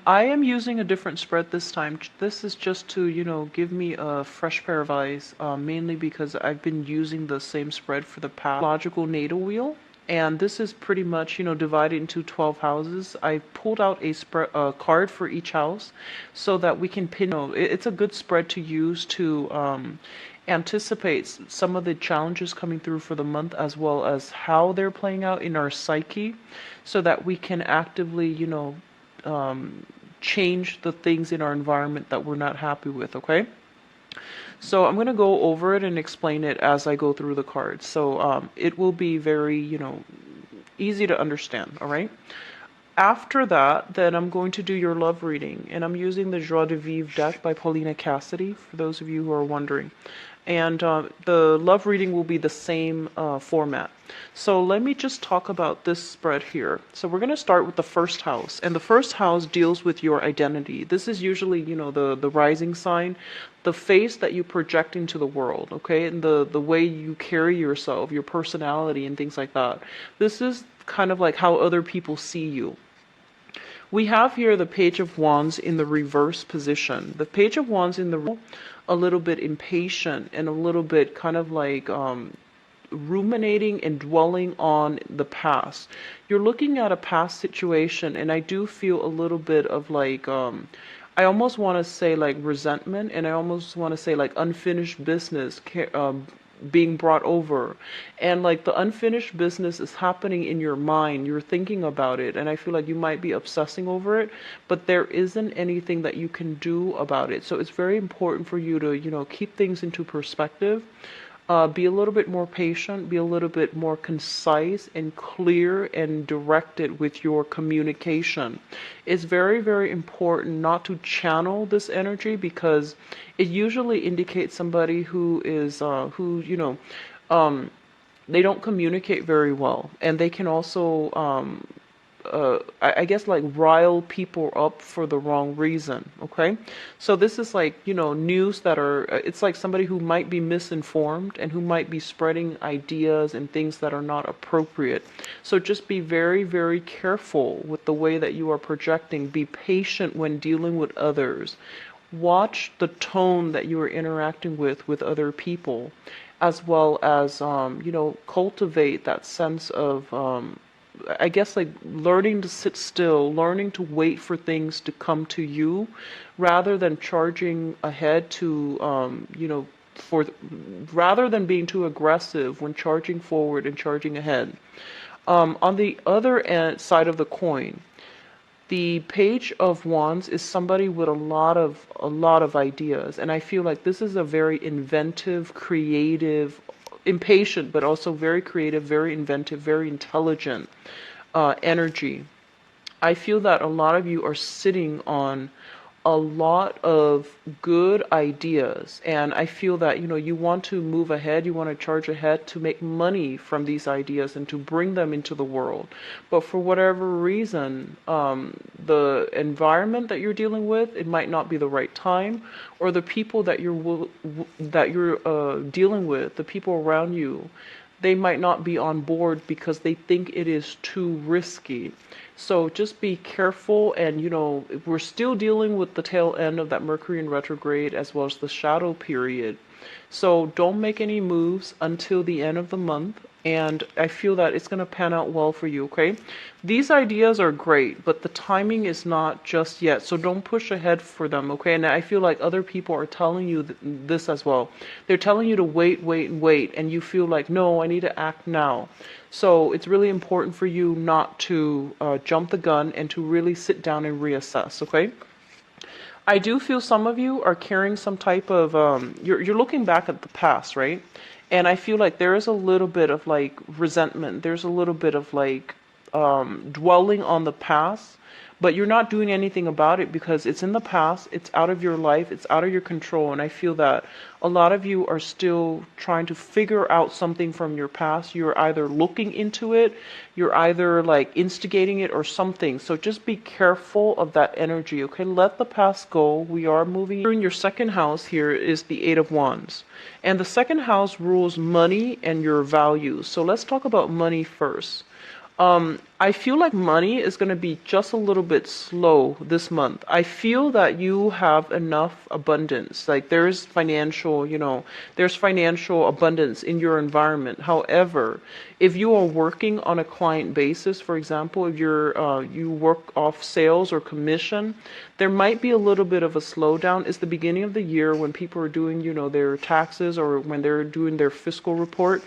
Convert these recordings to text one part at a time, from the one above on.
I am using a different spread this time. This is just to, give me a fresh pair of eyes, mainly because I've been using the same spread for the past logical natal wheel. And this is pretty much, divided into 12 houses. I pulled out a spread card for each house so that we can pin. It's a good spread to use to anticipate some of the challenges coming through for the month, as well as how they're playing out in our psyche, so that we can actively, change the things in our environment that we're not happy with, okay? So I'm going to go over it and explain it as I go through the cards. So it will be very, easy to understand, all right? After that, then I'm going to do your love reading, and I'm using the Joie de Vivre deck by Paulina Cassidy, for those of you who are wondering. And the love reading will be the same format. So let me just talk about this spread here. So we're going to start with the first house, and the first house deals with your identity. This is usually, the rising sign, the face that you project into the world, okay, and the way you carry yourself, your personality, and things like that. This is kind of like how other people see you. We have here the Page of Wands in the reverse position. The Page of Wands in the a little bit impatient and a little bit kind of like ruminating and dwelling on the past. You're looking at a past situation, and I do feel a little bit of like I almost want to say like resentment, and I almost want to say like unfinished business being brought over, and like the unfinished business is happening in your mind. You're thinking about it, and I feel like you might be obsessing over it, but there isn't anything that you can do about it. So it's very important for you to keep things into perspective. Be a little bit more patient, be a little bit more concise and clear and directed with your communication. It's very, very important not to channel this energy, because it usually indicates somebody who is, they don't communicate very well, and they can also I guess like rile people up for the wrong reason, okay? So this is like, news that are, it's like somebody who might be misinformed and who might be spreading ideas and things that are not appropriate. So just be very, very careful with the way that you are projecting. Be patient when dealing with others. Watch the tone that you are interacting with other people, as well as, cultivate that sense of, I guess like learning to sit still, learning to wait for things to come to you, rather than charging ahead to, rather than being too aggressive when charging forward and charging ahead. On the other side of the coin, the Page of Wands is somebody with a lot of ideas, and I feel like this is a very inventive, creative, impatient, but also very creative, very inventive, very intelligent energy. I feel that a lot of you are sitting on a lot of good ideas, and I feel that you want to move ahead, you want to charge ahead to make money from these ideas and to bring them into the world. But for whatever reason, the environment that you're dealing with, it might not be the right time, or the people that you're dealing with, the people around you, they might not be on board because they think it is too risky. So just be careful, and we're still dealing with the tail end of that Mercury in retrograde, as well as the shadow period. So don't make any moves until the end of the month, and I feel that it's going to pan out well for you, okay? These ideas are great, but the timing is not just yet, so don't push ahead for them, okay? And I feel like other people are telling you this as well. They're telling you to wait, wait, and wait, and you feel like, no, I need to act now. So it's really important for you not to jump the gun and to really sit down and reassess, okay? I do feel some of you are carrying some type of, you're looking back at the past, right? And I feel like there is a little bit of like resentment. There's a little bit of like dwelling on the past, but you're not doing anything about it because it's in the past, it's out of your life, it's out of your control. And I feel that a lot of you are still trying to figure out something from your past. You're either looking into it, you're either like instigating it or something. So just be careful of that energy, okay? Let the past go. We are moving. In your second house here is the Eight of Wands. And the second house rules money and your values. So let's talk about money first. I feel like money is going to be just a little bit slow this month. I feel that you have enough abundance. Like there's financial, there's financial abundance in your environment. However, if you are working on a client basis, for example, if you work off sales or commission, there might be a little bit of a slowdown. It's the beginning of the year when people are doing, their taxes or when they're doing their fiscal report,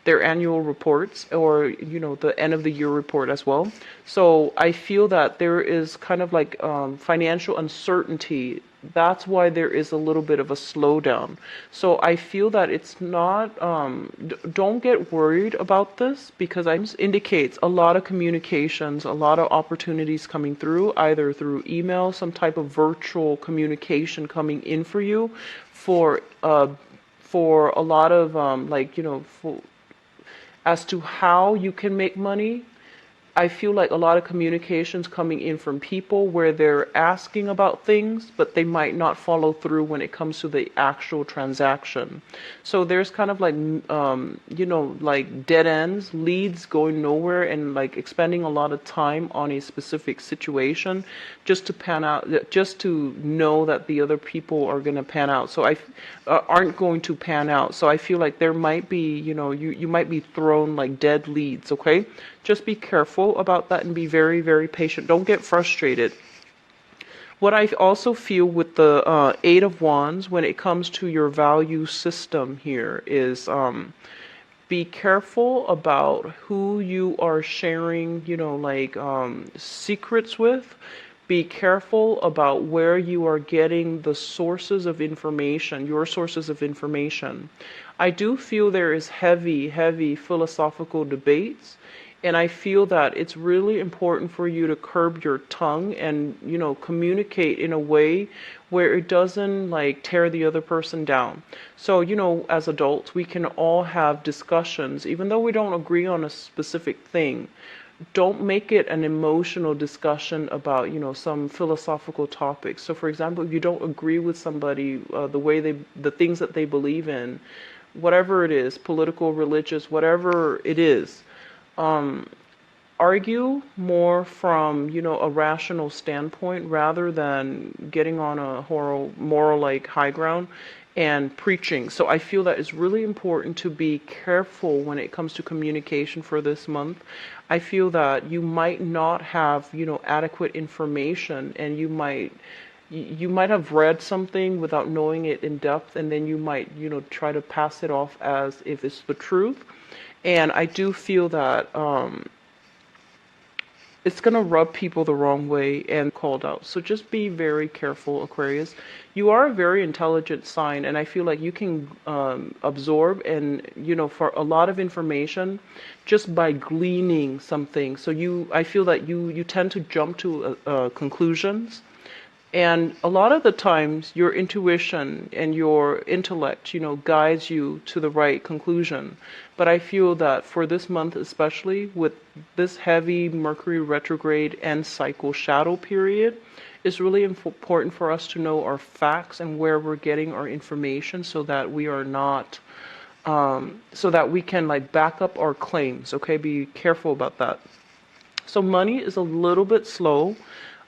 their annual reports, or the end of the year report as well. So I feel that there is kind of like financial uncertainty. That's why there is a little bit of a slowdown. So I feel that it's not don't get worried about this, because it indicates a lot of communications, a lot of opportunities coming through, either through email, some type of virtual communication coming in for you, for a lot of as to how you can make money. I feel like a lot of communications coming in from people where they're asking about things, but they might not follow through when it comes to the actual transaction. So there's kind of like, like dead ends, leads going nowhere, and like expending a lot of time on a specific situation just to pan out, just to know that the other people are going to pan out. So aren't going to pan out. So I feel like there might be, you might be thrown like dead leads, okay? Just be careful about that and be very, very patient. Don't get frustrated. What I also feel with the Eight of Wands when it comes to your value system here is be careful about who you are sharing, secrets with. Be careful about where you are getting the sources of information, your sources of information. I do feel there is heavy, heavy philosophical debates. And I feel that it's really important for you to curb your tongue and, communicate in a way where it doesn't like tear the other person down. So, as adults, we can all have discussions, even though we don't agree on a specific thing. Don't make it an emotional discussion about, some philosophical topics. So, for example, if you don't agree with somebody, the things that they believe in, whatever it is, political, religious, whatever it is, argue more from, a rational standpoint rather than getting on a moral like high ground and preaching. So I feel that it's really important to be careful when it comes to communication for this month. I feel that you might not have, adequate information, and you might have read something without knowing it in depth, and then you might, try to pass it off as if it's the truth. And I do feel that it's going to rub people the wrong way and called out. So just be very careful, Aquarius. You are a very intelligent sign, and I feel like you can absorb and, for a lot of information just by gleaning something. So I feel that you tend to jump to conclusions. And a lot of the times, your intuition and your intellect, guides you to the right conclusion. But I feel that for this month, especially with this heavy Mercury retrograde and cycle shadow period, it's really important for us to know our facts and where we're getting our information, so that we are not, so that we can like back up our claims. Okay, be careful about that. So money is a little bit slow.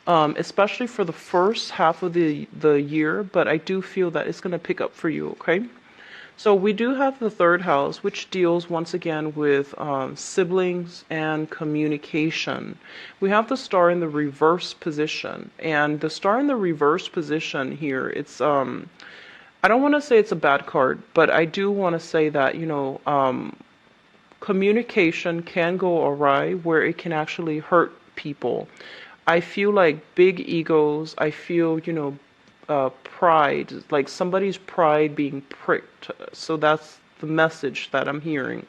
Especially for the first half of the year, but I do feel that it's going to pick up for you, okay? So we do have the third house, which deals once again with siblings and communication. We have the star in the reverse position, and the star in the reverse position here, it's I don't want to say it's a bad card, but I do want to say that, communication can go awry where it can actually hurt people. I feel like big egos, I feel, pride, like somebody's pride being pricked. So that's the message that I'm hearing.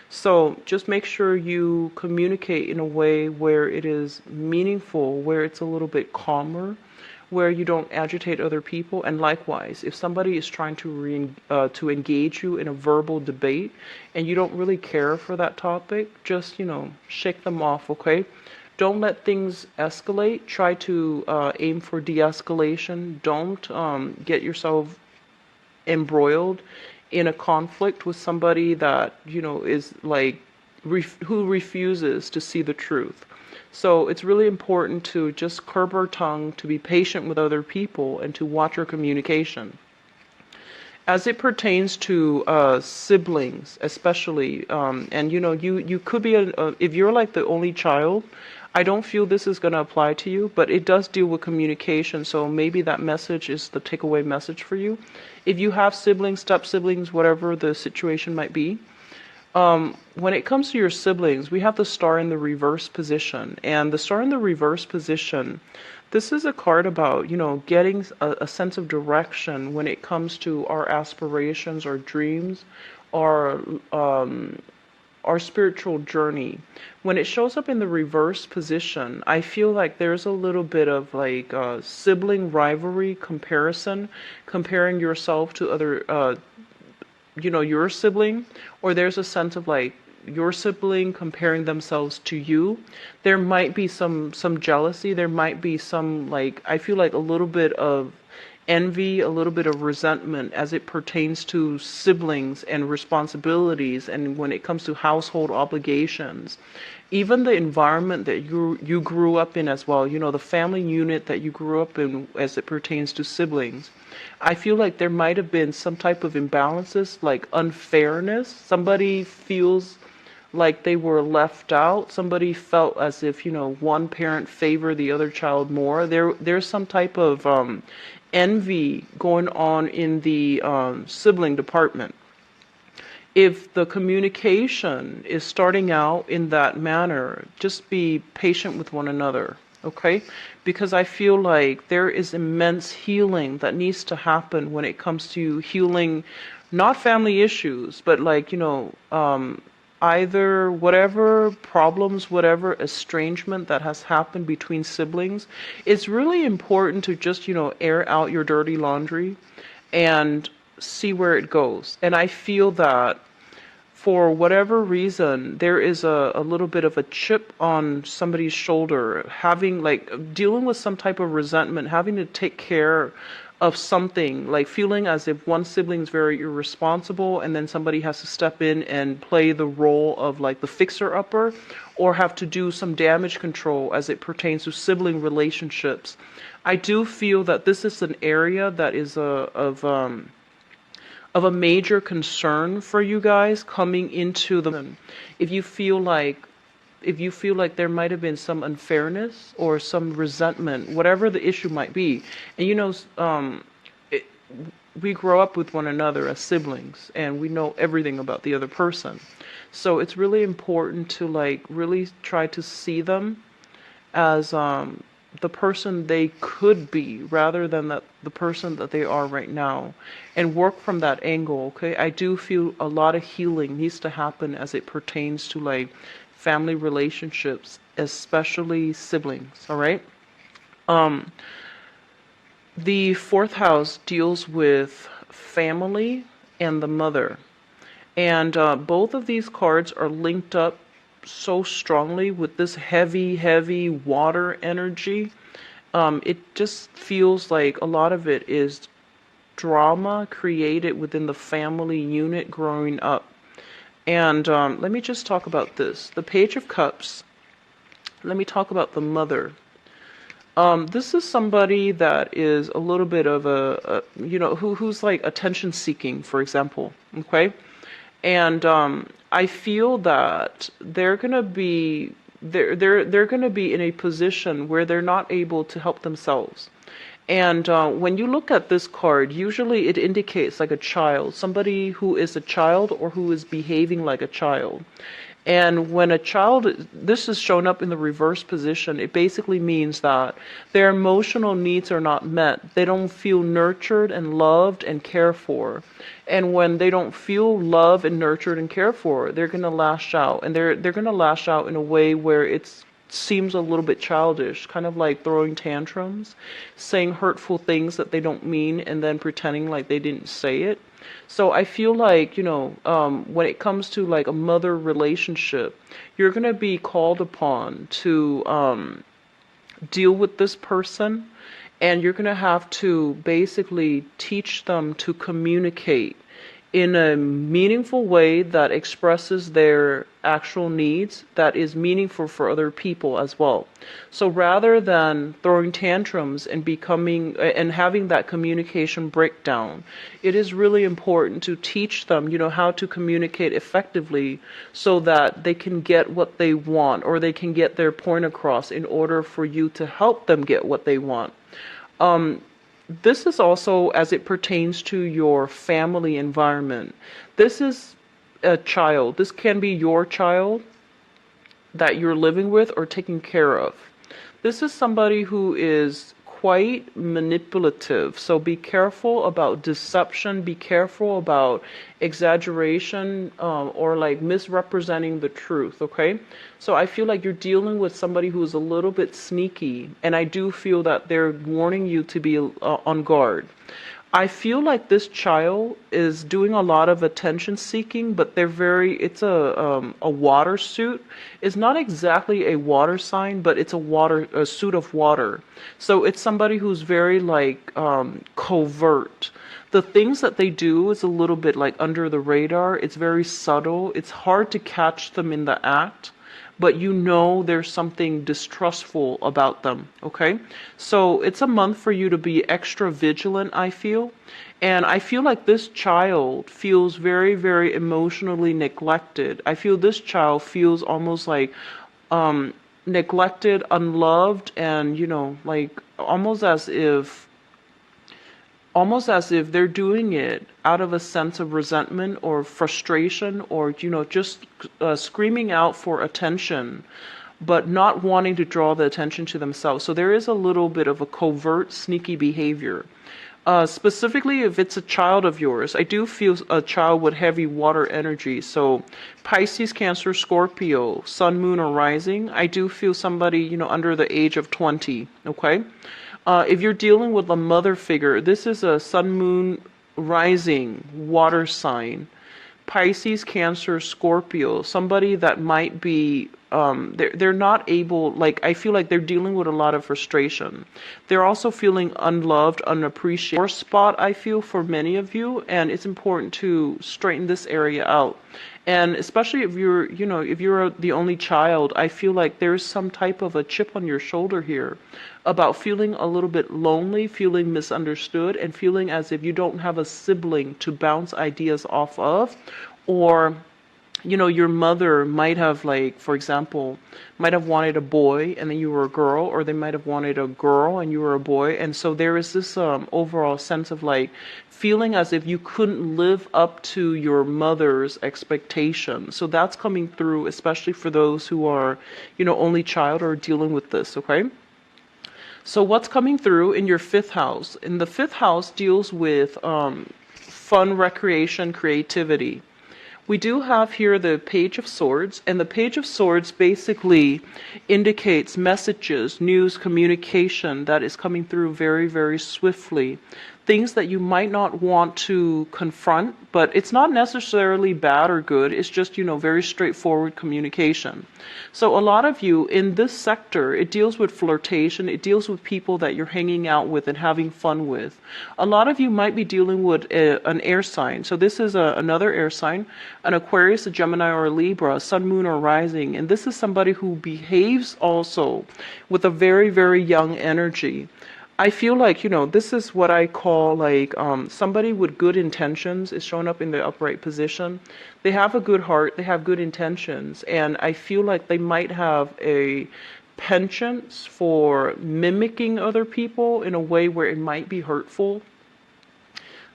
So just make sure you communicate in a way where it is meaningful, where it's a little bit calmer, where you don't agitate other people. And likewise, if somebody is trying to engage you in a verbal debate and you don't really care for that topic, just, shake them off, okay? Don't let things escalate. Try to aim for de-escalation. Don't get yourself embroiled in a conflict with somebody that, is like who refuses to see the truth. So it's really important to just curb our tongue, to be patient with other people, and to watch our communication. As it pertains to siblings, especially, and you could be if you're like the only child, I don't feel this is going to apply to you, but it does deal with communication, so maybe that message is the takeaway message for you. If you have siblings, step siblings, whatever the situation might be, when it comes to your siblings, we have the star in the reverse position. And the star in the reverse position, this is a card about, getting a sense of direction when it comes to our aspirations, our dreams, our our spiritual journey. When it shows up in the reverse position, I feel like there's a little bit of like sibling rivalry comparison, comparing yourself to other your sibling, or there's a sense of like your sibling comparing themselves to you. There might be some jealousy, there might be some, like, I feel like a little bit of envy, a little bit of resentment as it pertains to siblings and responsibilities, and when it comes to household obligations. Even the environment that you grew up in as well, the family unit that you grew up in as it pertains to siblings. I feel like there might have been some type of imbalances, like unfairness. Somebody feels like they were left out. Somebody felt as if, one parent favored the other child more. There's some type of envy going on in the sibling department. If the communication is starting out in that manner, just be patient with one another, okay? Because I feel like there is immense healing that needs to happen when it comes to healing, not family issues, but like, either whatever problems, whatever estrangement that has happened between siblings. It's really important to just, air out your dirty laundry and see where it goes. And I feel that for whatever reason, there is a little bit of a chip on somebody's shoulder, having like dealing with some type of resentment, having to take care of something, like feeling as if one sibling is very irresponsible and then somebody has to step in and play the role of like the fixer-upper, or have to do some damage control as it pertains to sibling relationships. I do feel that this is an area that is of a major concern for you guys coming into the. If you feel like there might have been some unfairness or some resentment, whatever the issue might be, and it, we grow up with one another as siblings, and we know everything about the other person. So it's really important to like really try to see them as the person they could be rather than the person that they are right now, and work from that angle. Okay, I do feel a lot of healing needs to happen as it pertains to like family relationships, especially siblings. All right. The fourth house deals with family and the mother, and both of these cards are linked up so strongly with this heavy water energy. It just feels like a lot of it is drama created within the family unit growing up. And let me just talk about this. The Page of Cups. Let me talk about the mother. This is somebody that is a little bit of who's like attention seeking, for example. Okay. And I feel that they're gonna be in a position where they're not able to help themselves. And when you look at this card, usually it indicates like a child, somebody who is a child or who is behaving like a child. And when a child, this is shown up in the reverse position, it basically means that their emotional needs are not met. They don't feel nurtured and loved and cared for. And when they don't feel loved and nurtured and cared for, they're going to lash out. And they're going to lash out in a way where it seems a little bit childish, kind of like throwing tantrums, saying hurtful things that they don't mean, and then pretending like they didn't say it. So I feel like, when it comes to like a mother relationship, you're going to be called upon to deal with this person, and you're going to have to basically teach them to communicate in a meaningful way that expresses their actual needs, that is meaningful for other people as well. So rather than throwing tantrums and becoming and having that communication breakdown, it is really important to teach them, how to communicate effectively so that they can get what they want, or they can get their point across in order for you to help them get what they want. This is also as it pertains to your family environment. This is a child. This can be your child that you're living with or taking care of. This is somebody who is quite manipulative. So be careful about deception. Be careful about exaggeration, or like misrepresenting the truth. Okay. So I feel like you're dealing with somebody who is a little bit sneaky, and I do feel that they're warning you to be on guard. I feel like this child is doing a lot of attention seeking, but it's a water suit. It's not exactly a water sign, but it's a suit of water. So it's somebody who's very like covert. The things that they do is a little bit like under the radar. It's very subtle. It's hard to catch them in the act, but there's something distrustful about them, okay? So it's a month for you to be extra vigilant, I feel. And I feel like this child feels very, very emotionally neglected. I feel this child feels almost like neglected, unloved, and, like almost as if they're doing it out of a sense of resentment or frustration, or just screaming out for attention, but not wanting to draw the attention to themselves. So there is a little bit of a covert, sneaky behavior. Specifically, if it's a child of yours, I do feel a child with heavy water energy. So Pisces, Cancer, Scorpio, Sun, Moon, or Rising, I do feel somebody, under the age of 20, okay? If you're dealing with a mother figure, this is a Sun, Moon, Rising, water sign. Pisces, Cancer, Scorpio, somebody that might be, they're not able, like, I feel like they're dealing with a lot of frustration. They're also feeling unloved, unappreciated. Sore spot, I feel, for many of you, and it's important to straighten this area out. And especially if you're the only child, I feel like there's some type of a chip on your shoulder here about feeling a little bit lonely, feeling misunderstood, and feeling as if you don't have a sibling to bounce ideas off of. Or your mother might have, like, for example, might have wanted a boy and then you were a girl, or they might have wanted a girl and you were a boy. And so there is this overall sense of like feeling as if you couldn't live up to your mother's expectations. So that's coming through, especially for those who are, only child or dealing with this, okay? So what's coming through in your fifth house? In the fifth house deals with fun, recreation, creativity. We do have here the Page of Swords, and the Page of Swords basically indicates messages, news, communication that is coming through very, very swiftly. Things that you might not want to confront, but it's not necessarily bad or good. It's just, very straightforward communication. So a lot of you in this sector, it deals with flirtation. It deals with people that you're hanging out with and having fun with. A lot of you might be dealing with an air sign. So this is another air sign, an Aquarius, a Gemini, or a Libra, Sun, Moon, or Rising. And this is somebody who behaves also with a very, very young energy. I feel like, this is what I call like somebody with good intentions is showing up in the upright position. They have a good heart, they have good intentions, and I feel like they might have a penchant for mimicking other people in a way where it might be hurtful.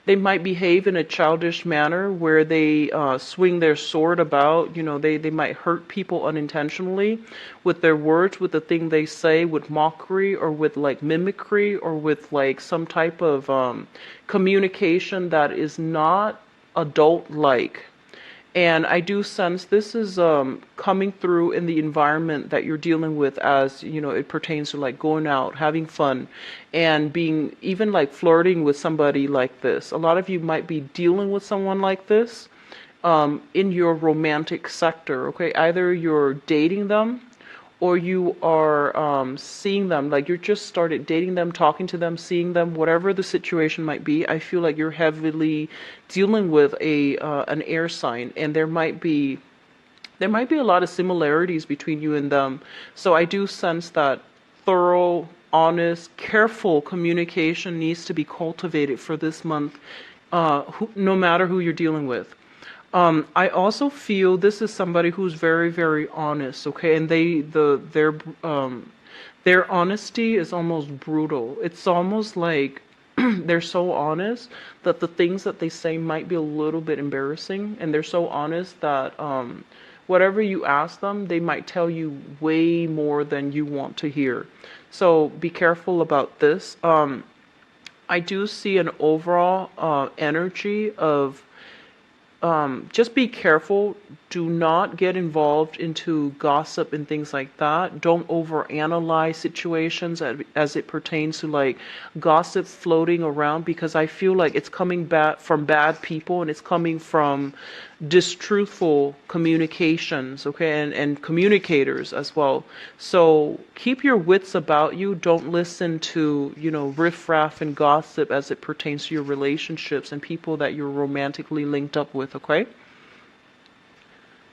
They might behave in a childish manner where they swing their sword about. They might hurt people unintentionally with their words, with the thing they say, with mockery or with like mimicry or with like some type of communication that is not adult-like. And I do sense this is coming through in the environment that you're dealing with, as it pertains to like going out, having fun, and being even like flirting with somebody like this. A lot of you might be dealing with someone like this in your romantic sector, okay? Either you're dating them or you are seeing them, like you're just started dating them, talking to them, seeing them, whatever the situation might be. I feel like you're heavily dealing with a an air sign, and there might be a lot of similarities between you and them. So I do sense that thorough, honest, careful communication needs to be cultivated for this month, no matter who you're dealing with. I also feel this is somebody who's very, very honest, okay? And their honesty is almost brutal. It's almost like they're so honest that the things that they say might be a little bit embarrassing, and they're so honest that whatever you ask them, they might tell you way more than you want to hear. So be careful about this. I do see an overall energy of just be careful. Do not get involved into gossip and things like that. Don't overanalyze situations as it pertains to like gossip floating around, because I feel like it's coming back from bad people, and it's coming from distruthful communications, okay, and communicators as well. So keep your wits about you. Don't listen to, riffraff and gossip as it pertains to your relationships and people that you're romantically linked up with, okay?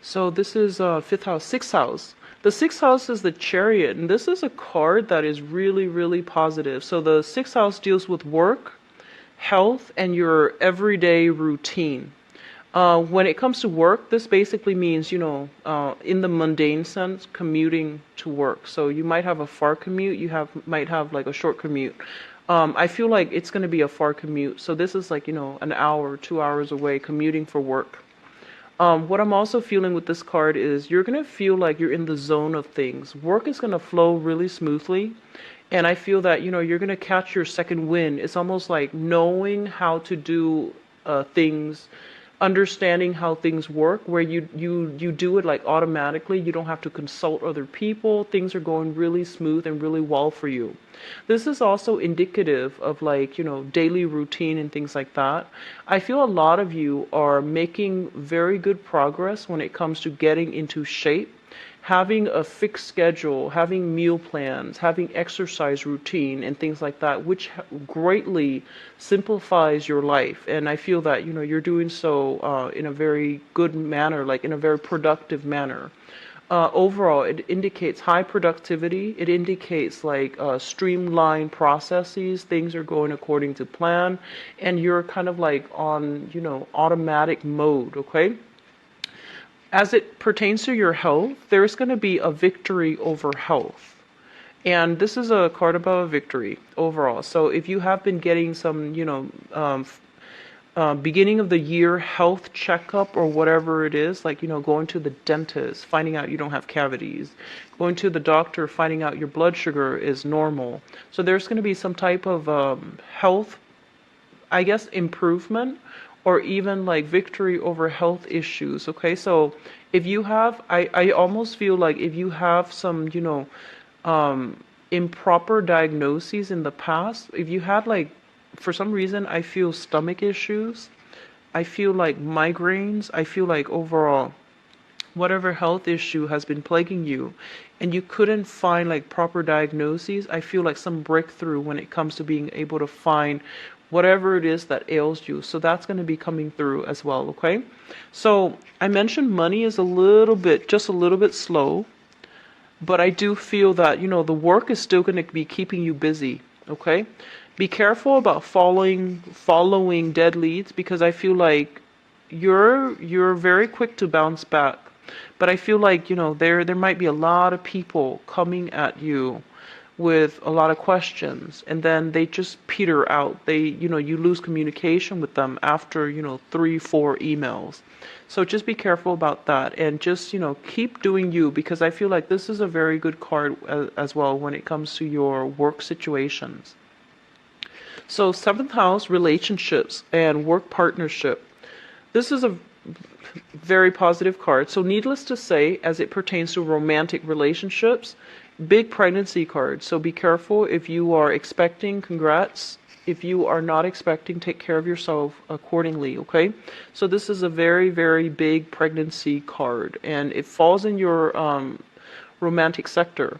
So this is fifth house, sixth house. The sixth house is the Chariot, and this is a card that is really, really positive. So the sixth house deals with work, health, and your everyday routine. When it comes to work, this basically means, in the mundane sense, commuting to work. So you might have a far commute, might have like a short commute. I feel like it's going to be a far commute. So this is like, an hour, 2 hours away commuting for work. What I'm also feeling with this card is you're going to feel like you're in the zone of things. Work is going to flow really smoothly. And I feel that, you're going to catch your second wind. It's almost like knowing how to do things, understanding how things work, where you do it like automatically. You don't have to consult other people. Things are going really smooth and really well for you. This is also indicative of like, daily routine and things like that. I feel a lot of you are making very good progress when it comes to getting into shape, having a fixed schedule, having meal plans, having exercise routine and things like that, which greatly simplifies your life. And I feel that, you're doing so in a very good manner, like in a very productive manner. Overall, it indicates high productivity. It indicates like streamlined processes. Things are going according to plan, and you're kind of like on, automatic mode, okay? As it pertains to your health, there's going to be a victory over health. And this is a card about a victory overall. So if you have been getting some, beginning of the year health checkup or whatever it is, like, going to the dentist, finding out you don't have cavities, going to the doctor, finding out your blood sugar is normal. So there's going to be some type of health, I guess, improvement, or even like victory over health issues. Okay, so if you have, I almost feel like if you have some, improper diagnoses in the past, if you had like, for some reason, I feel stomach issues, I feel like migraines, I feel like overall, whatever health issue has been plaguing you, and you couldn't find like proper diagnoses, I feel like some breakthrough when it comes to being able to find whatever it is that ails you. So that's going to be coming through as well, okay? So I mentioned money is just a little bit slow, but I do feel that, the work is still going to be keeping you busy, okay? Be careful about following dead leads, because I feel like you're very quick to bounce back. But I feel like, there might be a lot of people coming at you with a lot of questions, and then they just peter out. You lose communication with them after, 3-4 emails. So just be careful about that, and just, keep doing you, because I feel like this is a very good card as well when it comes to your work situations. So 7th house, relationships and work partnership. This is a very positive card. So needless to say, as it pertains to romantic relationships, big pregnancy card. So be careful if you are expecting, congrats. If you are not expecting, take care of yourself accordingly, okay? So this is a very, very big pregnancy card, and it falls in your romantic sector.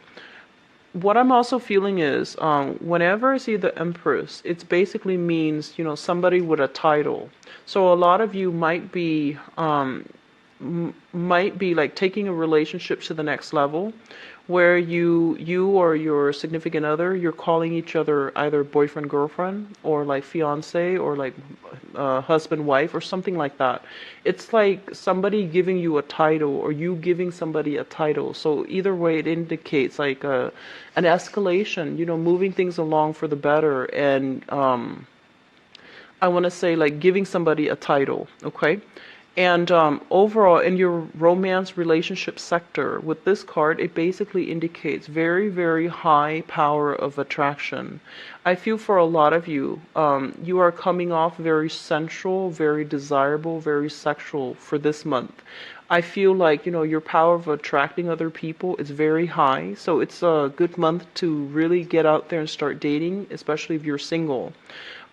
What I'm also feeling is, whenever I see the Empress, it basically means, somebody with a title. So a lot of you might be like taking a relationship to the next level, where you or your significant other, you're calling each other either boyfriend girlfriend, or like fiance, or like husband wife, or something like that. It's like somebody giving you a title, or you giving somebody a title. So either way, it indicates like an escalation, moving things along for the better. And I want to say like giving somebody a title, okay? And overall, in your romance relationship sector, with this card, it basically indicates very, very high power of attraction. I feel for a lot of you, you are coming off very sensual, very desirable, very sexual for this month. I feel like, your power of attracting other people is very high. So it's a good month to really get out there and start dating, especially if you're single.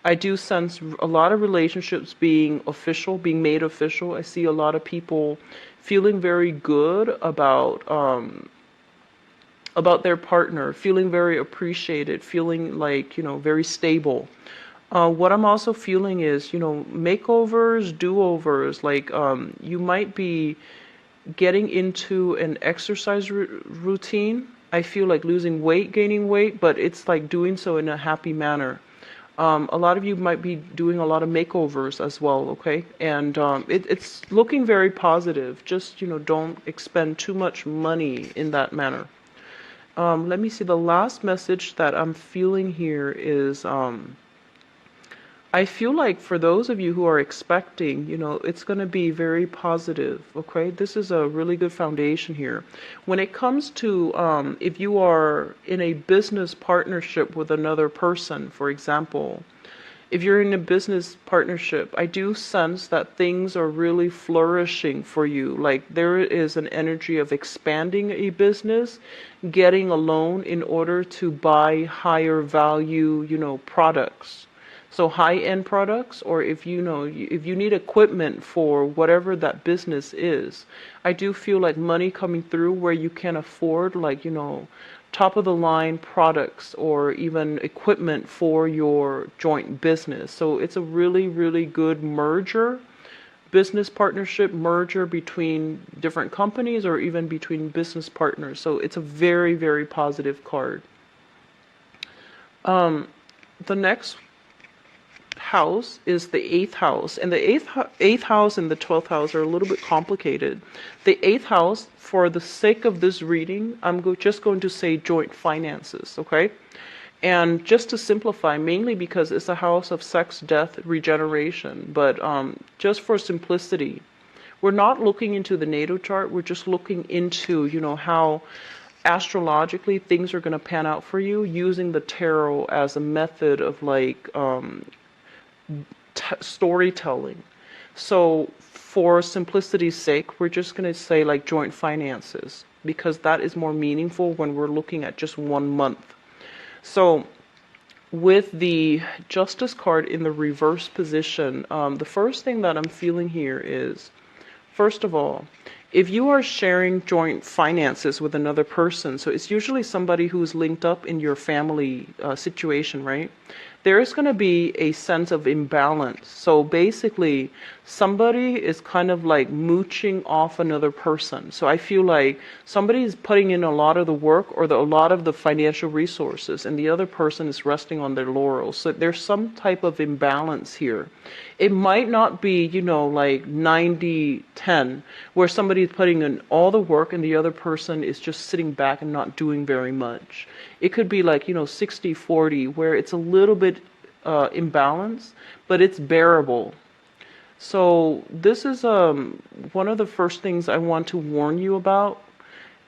I do sense a lot of relationships being official, being made official. I see a lot of people feeling very good about their partner, feeling very appreciated, feeling like, very stable. What I'm also feeling is, makeovers, do-overs, like you might be getting into an exercise routine. I feel like losing weight, gaining weight, but it's like doing so in a happy manner. A lot of you might be doing a lot of makeovers as well, okay? And it's looking very positive. Just, don't expend too much money in that manner. Let me see. The last message that I'm feeling here is I feel like for those of you who are expecting, it's going to be very positive, okay? This is a really good foundation here. When it comes to if you are in a business partnership with another person, for example, if you're in a business partnership, I do sense that things are really flourishing for you. Like there is an energy of expanding a business, getting a loan in order to buy higher value, products. So high-end products, or if if you need equipment for whatever that business is, I do feel like money coming through where you can afford like, top of the line products or even equipment for your joint business. So it's a really, really good business partnership merger between different companies or even between business partners. So it's a very, very positive card. The next house is the 8th house, and the eighth house and the 12th house are a little bit complicated. The 8th house, for the sake of this reading, I'm just going to say joint finances, okay? And just to simplify, mainly because it's a house of sex, death, regeneration, but just for simplicity, we're not looking into the natal chart, we're just looking into, how astrologically things are going to pan out for you using the tarot as a method of like storytelling. So for simplicity's sake, we're just going to say like joint finances, because that is more meaningful when we're looking at just 1 month. So with the Justice card in the reverse position, the first thing that I'm feeling here is, first of all, if you are sharing joint finances with another person, so it's usually somebody who's linked up in your family situation, right? There is going to be a sense of imbalance. So basically, somebody is kind of like mooching off another person. So I feel like somebody is putting in a lot of the work or a lot of the financial resources, and the other person is resting on their laurels. So there's some type of imbalance here. It might not be, like 90-10, where somebody is putting in all the work and the other person is just sitting back and not doing very much. It could be like, 60-40, where it's a little bit imbalanced, but it's bearable. So this is one of the first things I want to warn you about.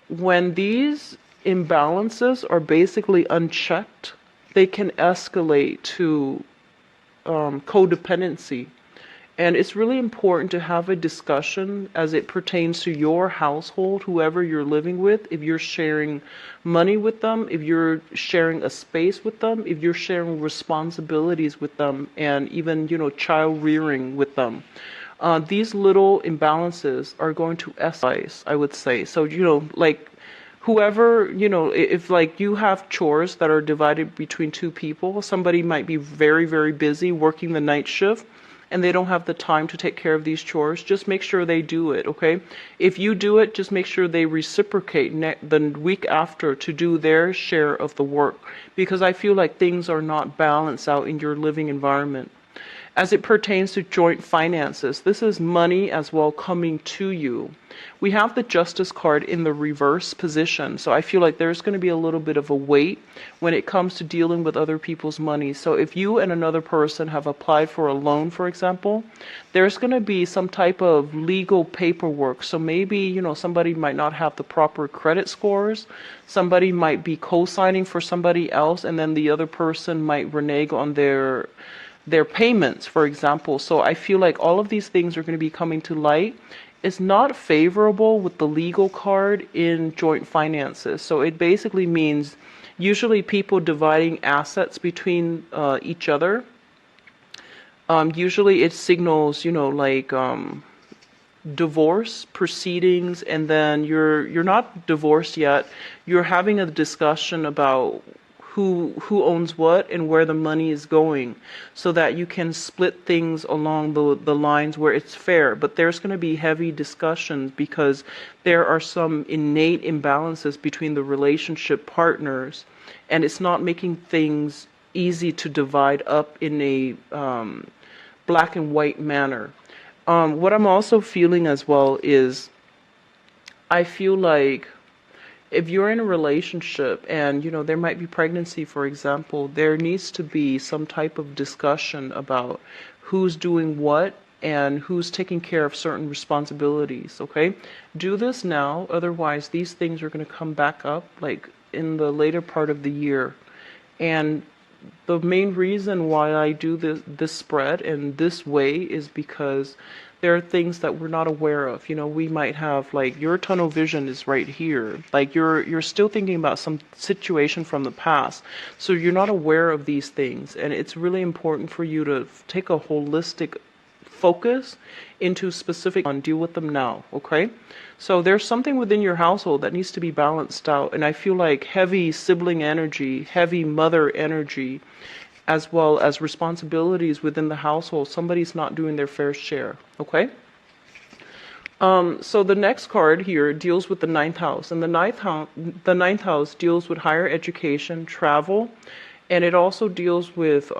When these imbalances are basically unchecked, they can escalate to codependency. And it's really important to have a discussion as it pertains to your household, whoever you're living with, if you're sharing money with them, if you're sharing a space with them, if you're sharing responsibilities with them, and even, child rearing with them. These little imbalances are going to escalate, I would say. So, like whoever, if like you have chores that are divided between two people, somebody might be very, very busy working the night shift and they don't have the time to take care of these chores. Just make sure they do it, okay? If you do it, just make sure they reciprocate the week after to do their share of the work, because I feel like things are not balanced out in your living environment. As it pertains to joint finances, this is money as well coming to you. We have the Justice card in the reverse position, so I feel like there's going to be a little bit of a weight when it comes to dealing with other people's money. So if you and another person have applied for a loan, for example, there's going to be some type of legal paperwork. So maybe, somebody might not have the proper credit scores. Somebody might be co-signing for somebody else, and then the other person might renege on their payments, for example. So I feel like all of these things are going to be coming to light. It's not favorable with the legal card in joint finances. So it basically means usually people dividing assets between each other. Usually it signals, like divorce proceedings, and then you're not divorced yet. You're having a discussion about who owns what and where the money is going, so that you can split things along the lines where it's fair. But there's going to be heavy discussions because there are some innate imbalances between the relationship partners, and it's not making things easy to divide up in a black and white manner. What I'm also feeling as well is I feel like if you're in a relationship and, there might be pregnancy, for example, there needs to be some type of discussion about who's doing what and who's taking care of certain responsibilities, okay? Do this now, otherwise these things are going to come back up like in the later part of the year. And the main reason why I do this spread in this way is because there are things that we're not aware of. We might have, like, your tunnel vision is right here. Like you're still thinking about some situation from the past. So you're not aware of these things. And it's really important for you to take a holistic focus into specific and deal with them now, okay? So there's something within your household that needs to be balanced out. And I feel like heavy sibling energy, heavy mother energy, as well as responsibilities within the household, somebody's not doing their fair share, okay? So the next card here deals with the ninth house, and the ninth house deals with higher education, travel, and it also deals with,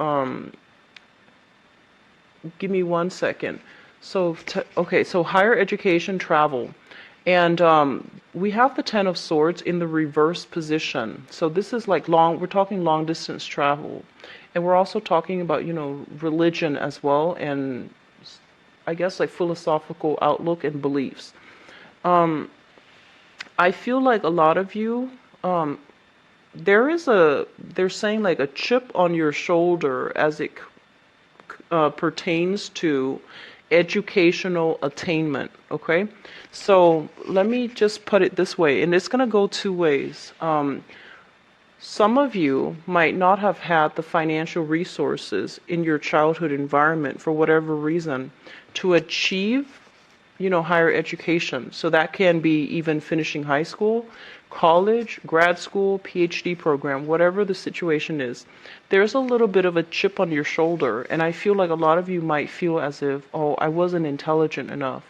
give me one second. So higher education, travel. And we have the Ten of Swords in the reverse position. So this is like we're talking long distance travel. And we're also talking about, religion as well, and I guess like philosophical outlook and beliefs. I feel like a lot of you, they're saying like a chip on your shoulder as it pertains to educational attainment, okay? So let me just put it this way, and it's going to go two ways. Some of you might not have had the financial resources in your childhood environment for whatever reason to achieve, higher education. So that can be even finishing high school, college, grad school, PhD program, whatever the situation is. There's a little bit of a chip on your shoulder, and I feel like a lot of you might feel as if, oh, I wasn't intelligent enough.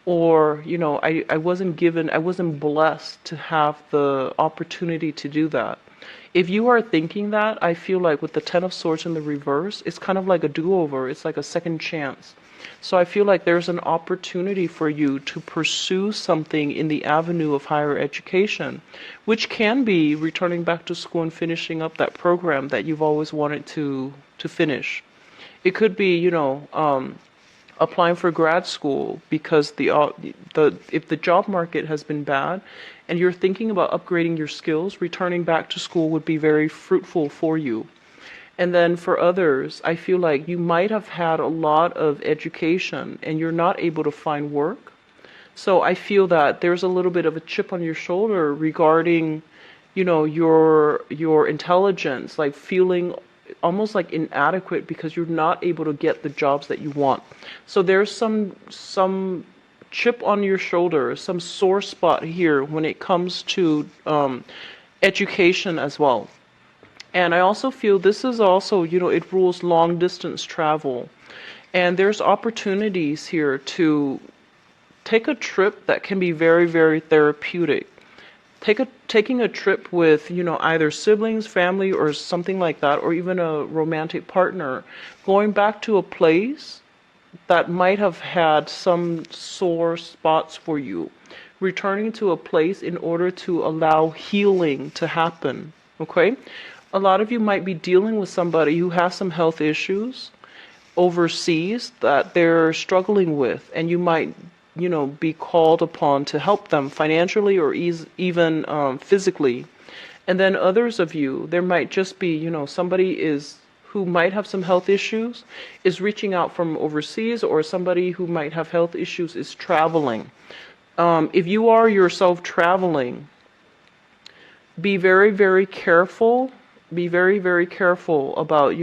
Or, I wasn't blessed to have the opportunity to do that. If you are thinking that, I feel like with the Ten of Swords in the reverse, it's kind of like a do-over. It's like a second chance. So I feel like there's an opportunity for you to pursue something in the avenue of higher education, which can be returning back to school and finishing up that program that you've always wanted to finish. It could be, applying for grad school because if the job market has been bad and you're thinking about upgrading your skills, returning back to school would be very fruitful for you. And then for others, I feel like you might have had a lot of education and you're not able to find work. So I feel that there's a little bit of a chip on your shoulder regarding, your intelligence, like feeling almost like inadequate because you're not able to get the jobs that you want. So there's some chip on your shoulder, some sore spot here when it comes to education as well. And I also feel this is also, it rules long distance travel. And there's opportunities here to take a trip that can be very, very therapeutic. Taking a trip with, either siblings, family, or something like that, or even a romantic partner, going back to a place that might have had some sore spots for you, returning to a place in order to allow healing to happen. Okay? A lot of you might be dealing with somebody who has some health issues overseas that they're struggling with, and you might be called upon to help them financially or even physically. And then others of you, there might just be somebody who might have some health issues is reaching out from overseas, or somebody who might have health issues is traveling. If you are yourself traveling, be very, very careful. Be very, very careful about,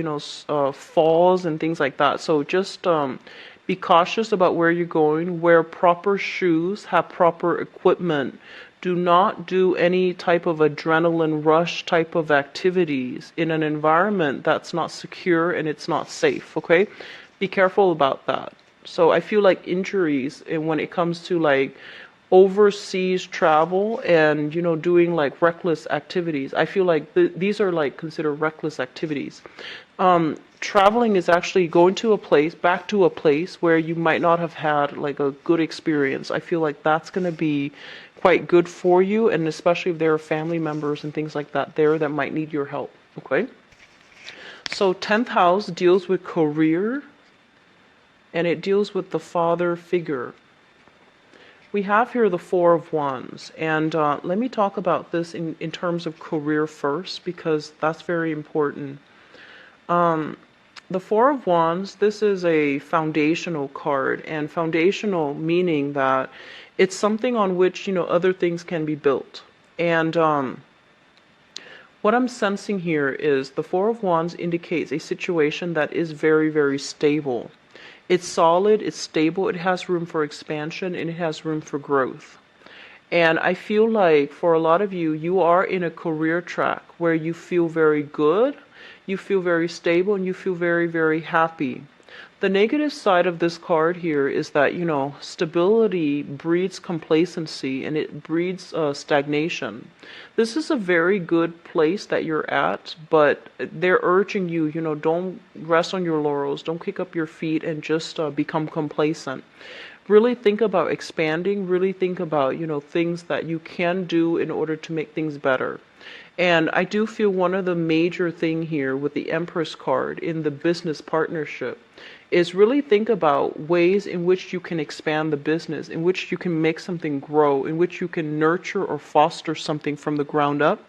falls and things like that. So just be cautious about where you're going. Wear proper shoes. Have proper equipment. Do not do any type of adrenaline rush type of activities in an environment that's not secure and it's not safe, okay? Be careful about that. So I feel like injuries, and when it comes to like overseas travel and doing like reckless activities, I feel like these are like considered reckless activities. Traveling is actually going to a place, back to a place where you might not have had like a good experience. I feel like that's going to be quite good for you, and especially if there are family members and things like that there that might need your help. Okay, so 10th house deals with career, and it deals with the father figure. We have here the Four of Wands, and let me talk about this in terms of career first, because that's very important. The Four of Wands, this is a foundational card, and foundational meaning that it's something on which, other things can be built. And what I'm sensing here is the Four of Wands indicates a situation that is very, very stable. It's solid, it's stable, it has room for expansion, and it has room for growth. And I feel like for a lot of you, you are in a career track where you feel very good, you feel very stable, and you feel very, very happy. The negative side of this card here is that, stability breeds complacency, and it breeds stagnation. This is a very good place that you're at, but they're urging you, don't rest on your laurels, don't kick up your feet and just become complacent. Really think about expanding, really think about, things that you can do in order to make things better. And I do feel one of the major thing here with the Empress card in the business partnership is really think about ways in which you can expand the business, in which you can make something grow, in which you can nurture or foster something from the ground up,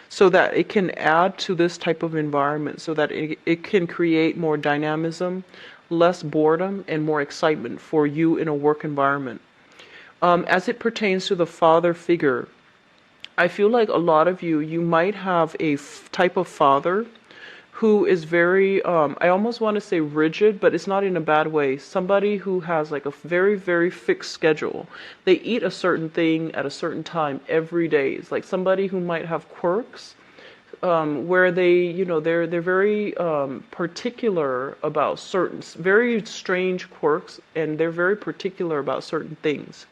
so that it can add to this type of environment, so that it can create more dynamism, less boredom, and more excitement for you in a work environment. As it pertains to the father figure, I feel like a lot of you might have a type of father who is very, I almost want to say rigid, but it's not in a bad way. Somebody who has like a very, very fixed schedule. They eat a certain thing at a certain time every day. It's like somebody who might have quirks, where they, they're very particular about certain, very strange quirks, and they're very particular about certain things.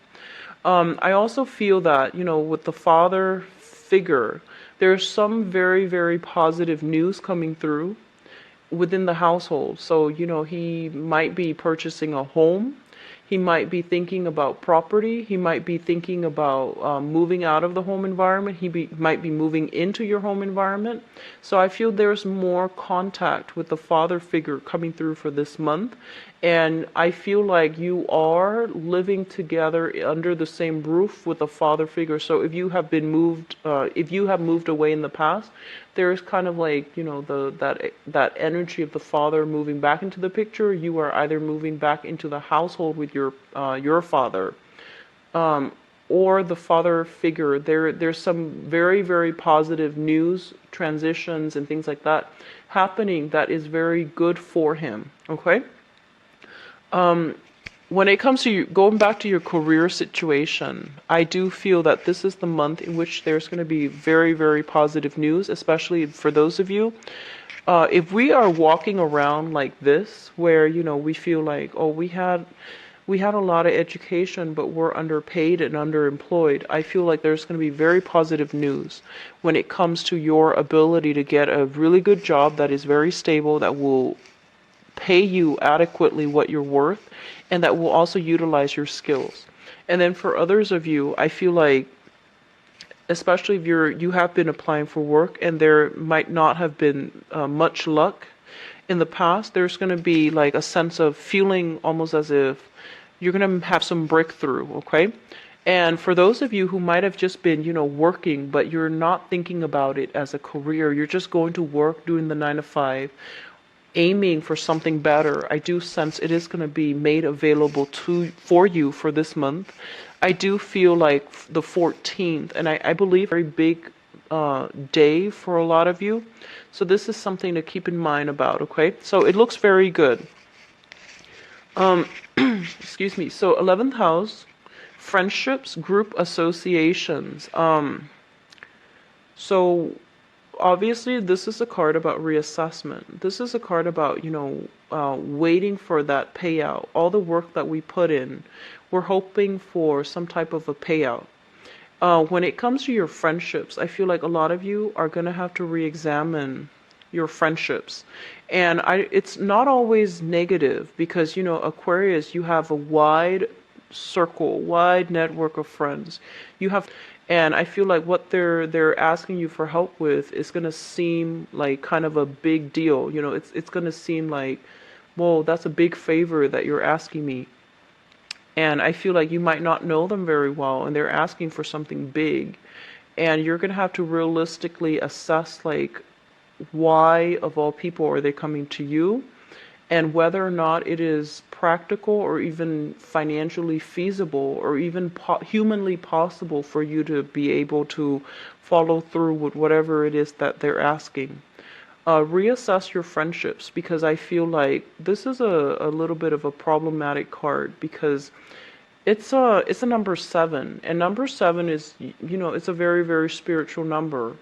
I also feel that, with the father figure, there's some very, very positive news coming through within the household. So, he might be purchasing a home. He might be thinking about property. He might be thinking about moving out of the home environment. Might be moving into your home environment. So I feel there's more contact with the father figure coming through for this month. And I feel like you are living together under the same roof with a father figure. So if you have been moved, if you have moved away in the past, there's kind of like, that energy of the father moving back into the picture. You are either moving back into the household with your father, or the father figure. There's some very, very positive news, transitions, and things like that happening that is very good for him. Okay. when it comes to going back to your career situation, I do feel that this is the month in which there's going to be very, very positive news, especially for those of you. If we are walking around like this, where, we feel like, oh, we had a lot of education, but we're underpaid and underemployed, I feel like there's going to be very positive news when it comes to your ability to get a really good job that is very stable, that will pay you adequately what you're worth, and that will also utilize your skills. And then for others of you, I feel like, especially if you have been applying for work and there might not have been much luck in the past, there's going to be like a sense of feeling almost as if you're going to have some breakthrough, okay? And for those of you who might have just been, working, but you're not thinking about it as a career, you're just going to work, doing the 9 to 5, aiming for something better, I do sense it is going to be made available for you for this month. I do feel like the 14th, and I believe a very big day for a lot of you. So this is something to keep in mind about, okay? So it looks very good. Excuse me. So 11th house, friendships, group associations. So obviously this is a card about reassessment. This is a card about, waiting for that payout. All the work that we put in, we're hoping for some type of a payout. When it comes to your friendships, I feel like a lot of you are going to have to re-examine your friendships. And it's not always negative because, Aquarius, you have a wide circle, wide network of friends. And I feel like what they're asking you for help with is going to seem like kind of a big deal. It's going to seem like, well, that's a big favor that you're asking me. And I feel like you might not know them very well and they're asking for something big. And you're going to have to realistically assess, like, why of all people are they coming to you, and whether or not it is practical or even financially feasible or even humanly possible for you to be able to follow through with whatever it is that they're asking. Reassess your friendships, because I feel like this is a little bit of a problematic card, because it's a number 7, and number 7 is, it's a very, very spiritual number.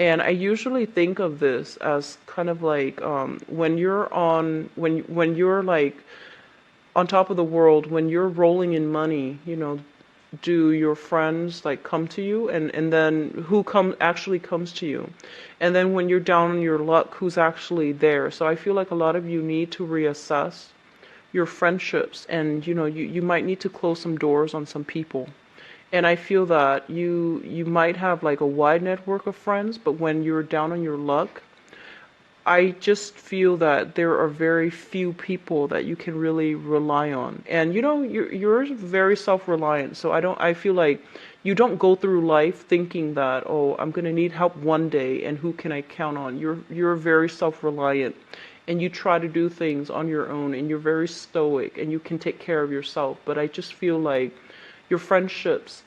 And I usually think of this as kind of like when you're like on top of the world, when you're rolling in money, do your friends like come to you, and then who actually comes to you? And then when you're down on your luck, who's actually there? So I feel like a lot of you need to reassess your friendships, and you might need to close some doors on some people. And I feel that you might have like a wide network of friends, but when you're down on your luck, I just feel that there are very few people that you can really rely on. And you're very self-reliant, so I feel like you don't go through life thinking that, oh, I'm going to need help one day and who can I count on? You're very self-reliant, and you try to do things on your own, and you're very stoic, and you can take care of yourself. But I just feel like your friendships,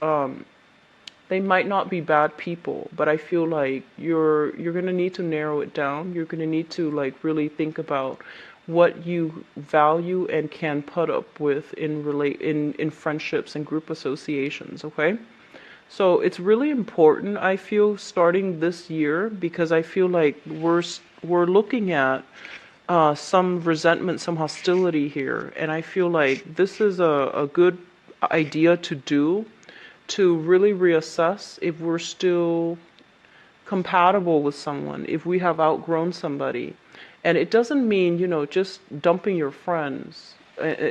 they might not be bad people, but I feel like you're gonna need to narrow it down. You're gonna need to like really think about what you value and can put up with in friendships and group associations. Okay, so it's really important, I feel, starting this year, because I feel like we're looking at some resentment, some hostility here, and I feel like this is a good idea to do, to really reassess if we're still compatible with someone, if we have outgrown somebody. And it doesn't mean, just dumping your friends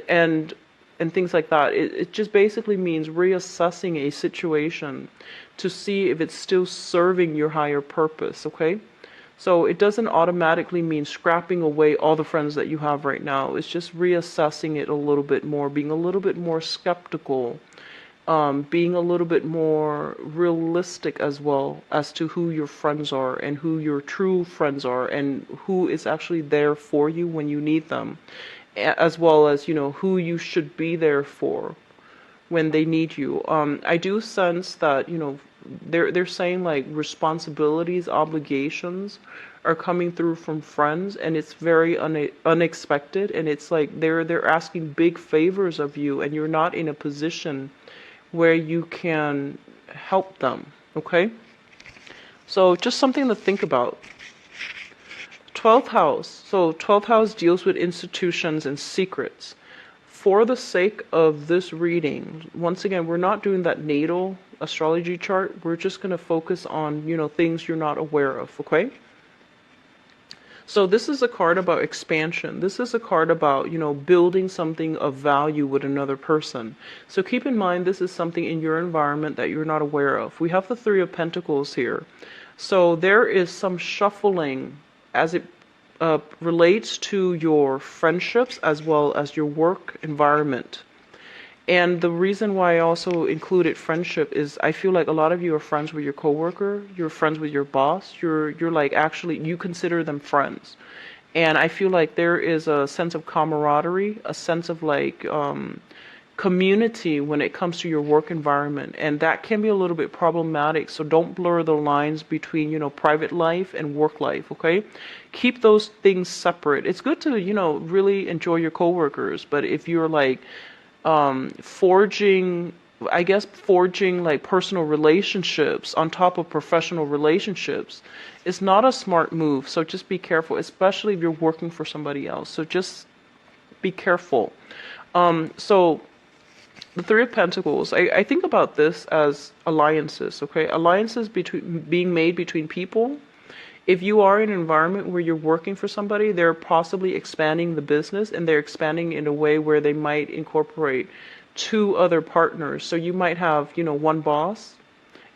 and things like that. It just basically means reassessing a situation to see if it's still serving your higher purpose, okay? So it doesn't automatically mean scrapping away all the friends that you have right now. It's just reassessing it a little bit more, being a little bit more skeptical, being a little bit more realistic as well as to who your friends are and who your true friends are and who is actually there for you when you need them, as well as, who you should be there for when they need you. I do sense that, they're saying like responsibilities, obligations are coming through from friends, and it's very unexpected, and it's like they're asking big favors of you, and you're not in a position where you can help them. Okay, so just something to think about. 12th house. So 12th house deals with institutions and secrets. For the sake of this reading, once again, we're not doing that natal astrology chart. We're just going to focus on, things you're not aware of, okay? So this is a card about expansion. This is a card about, building something of value with another person. So keep in mind, this is something in your environment that you're not aware of. We have the Three of Pentacles here. So there is some shuffling as it relates to your friendships as well as your work environment. And the reason why I also included friendship is I feel like a lot of you are friends with your coworker, you're friends with your boss, you're like actually you consider them friends. And I feel like there is a sense of camaraderie, a sense of like community when it comes to your work environment, and that can be a little bit problematic. So don't blur the lines between private life and work life. Okay, keep those things separate. It's good to really enjoy your coworkers, but if you're like forging like personal relationships on top of professional relationships, it's not a smart move. So just be careful, especially if you're working for somebody else. So just be careful. So the Three of Pentacles, I think about this as alliances, okay? Alliances being made between people. If you are in an environment where you're working for somebody, they're possibly expanding the business, and they're expanding in a way where they might incorporate two other partners. So you might have, one boss,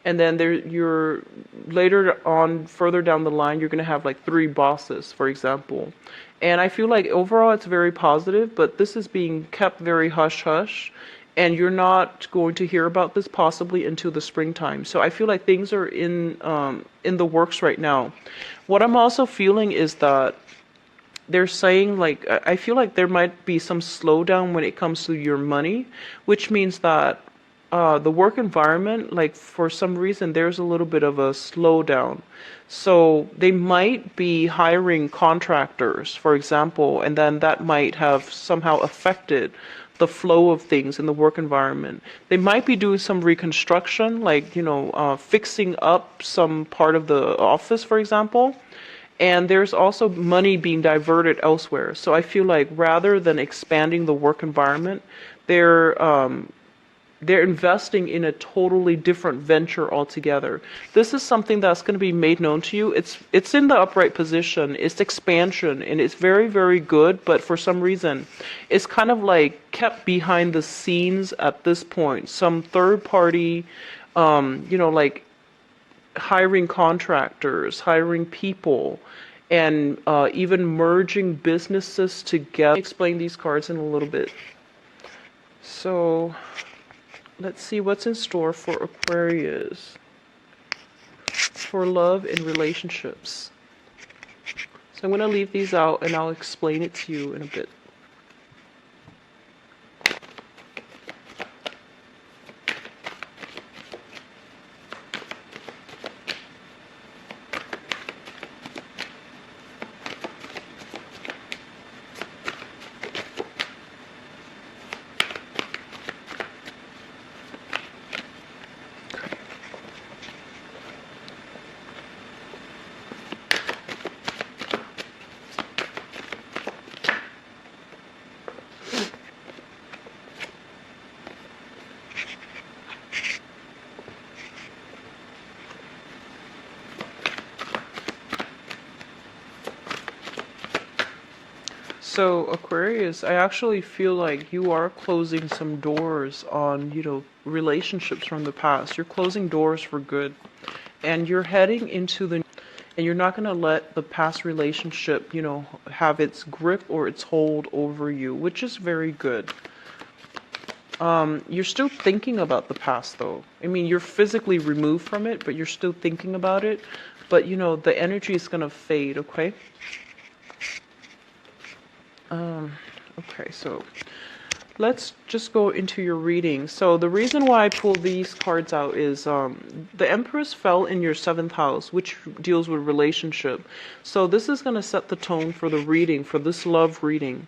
and then you're later on, further down the line, you're going to have like three bosses, for example. And I feel like overall it's very positive, but this is being kept very hush-hush. And you're not going to hear about this possibly until the springtime. So I feel like things are in the works right now. What I'm also feeling is that they're saying, like, I feel like there might be some slowdown when it comes to your money, which means that the work environment, like for some reason, there's a little bit of a slowdown. So they might be hiring contractors, for example, and then that might have somehow affected the flow of things in the work environment. They might be doing some reconstruction, like, fixing up some part of the office, for example. And there's also money being diverted elsewhere. So I feel like rather than expanding the work environment, they're investing in a totally different venture altogether. This is something that's going to be made known to you. It's in the upright position. It's expansion, and it's very, very good. But for some reason, it's kind of like kept behind the scenes at this point. Some third party, like hiring contractors, hiring people, and even merging businesses together. I'll explain these cards in a little bit. So let's see what's in store for Aquarius for love and relationships. So I'm going to leave these out and I'll explain it to you in a bit. So Aquarius, I actually feel like you are closing some doors on, relationships from the past. You're closing doors for good. And you're heading into and you're not going to let the past relationship, have its grip or its hold over you, which is very good. You're still thinking about the past, though. I mean, you're physically removed from it, but you're still thinking about it. But, the energy is going to fade, okay? Okay, so let's just go into your reading. So the reason why I pulled these cards out is the Empress fell in your 7th house, which deals with relationship. So this is going to set the tone for the reading, for this love reading.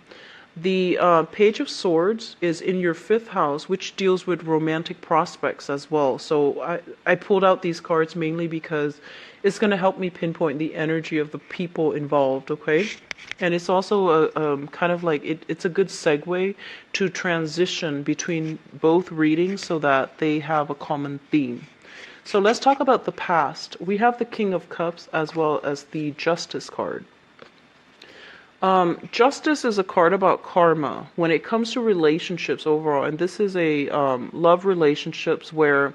The Page of Swords is in your 5th house, which deals with romantic prospects as well. So I pulled out these cards mainly because it's going to help me pinpoint the energy of the people involved, okay? And it's also a kind of like, it's a good segue to transition between both readings so that they have a common theme. So let's talk about the past. We have the King of Cups as well as the Justice card. Justice is a card about karma when it comes to relationships overall, and this is a love relationships where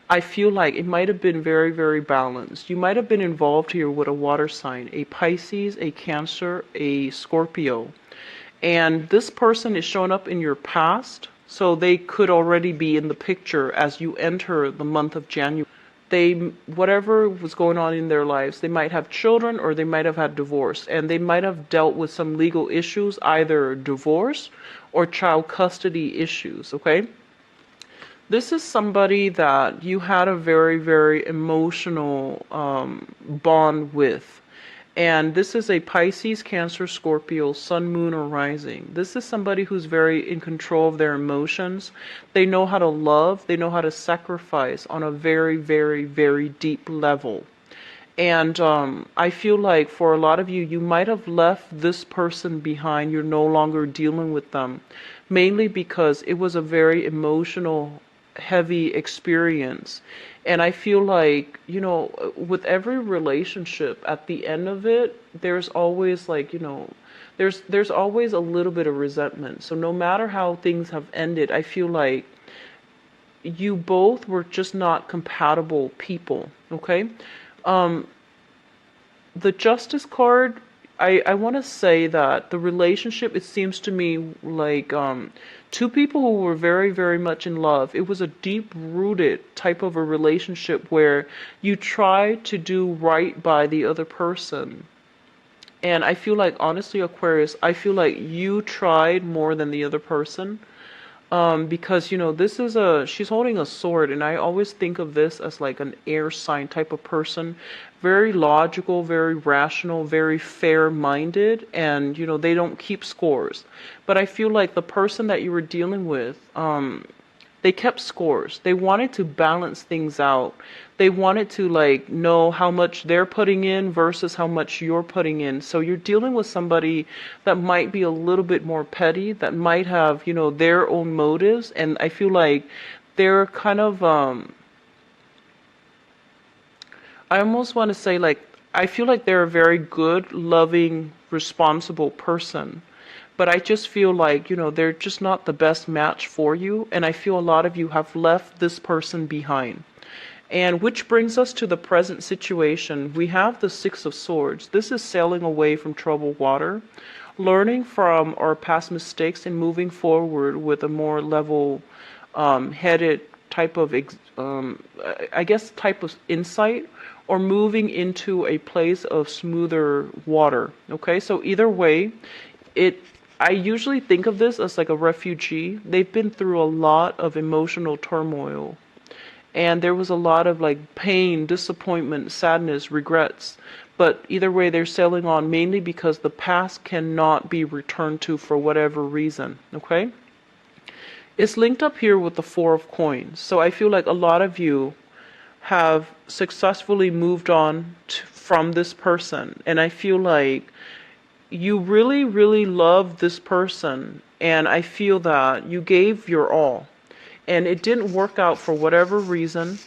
I feel like it might have been very, very balanced. You might have been involved here with a water sign, a Pisces, a Cancer, a Scorpio, and this person is showing up in your past, so they could already be in the picture as you enter the month of January. Whatever was going on in their lives, they might have children or they might have had divorce, and they might have dealt with some legal issues, either divorce or child custody issues, okay? This is somebody that you had a very, very emotional bond with. And this is a Pisces, Cancer, Scorpio, Sun, Moon, or Rising. This is somebody who's very in control of their emotions. They know how to love. They know how to sacrifice on a very, very, very deep level. And I feel like for a lot of you, you might have left this person behind. You're no longer dealing with them. Mainly because it was a very emotional, heavy experience. And I feel like, you know, with every relationship, at the end of it, there's always like, you know, there's always a little bit of resentment. So no matter how things have ended, I feel like you both were just not compatible people, okay? The Justice card, I want to say that the relationship, it seems to me like two people who were very, very much in love. It was a deep-rooted type of a relationship where you try to do right by the other person. And I feel like, honestly, Aquarius, I feel like you tried more than the other person. Because, you know, this is she's holding a sword, and I always think of this as like an air sign type of person. Very logical, very rational, very fair-minded, and, you know, they don't keep scores. But I feel like the person that you were dealing with, they kept scores. They wanted to balance things out. They wanted to like know how much they're putting in versus how much you're putting in. So you're dealing with somebody that might be a little bit more petty, that might have, you know, their own motives. And I feel like they're kind of, I almost want to say like, I feel like they're a very good, loving, responsible person. But I just feel like, you know, they're just not the best match for you. And I feel a lot of you have left this person behind. And which brings us to the present situation. We have the Six of Swords. This is sailing away from troubled water, learning from our past mistakes and moving forward with a more level-headed type of, I guess, type of insight, or moving into a place of smoother water. Okay, so either way, I usually think of this as like a refugee. They've been through a lot of emotional turmoil. And there was a lot of like pain, disappointment, sadness, regrets. But either way, they're sailing on mainly because the past cannot be returned to for whatever reason. Okay? It's linked up here with the Four of Coins. So I feel like a lot of you have successfully moved on from this person. And I feel like you really, really love this person, and I feel that you gave your all, and it didn't work out for whatever reason.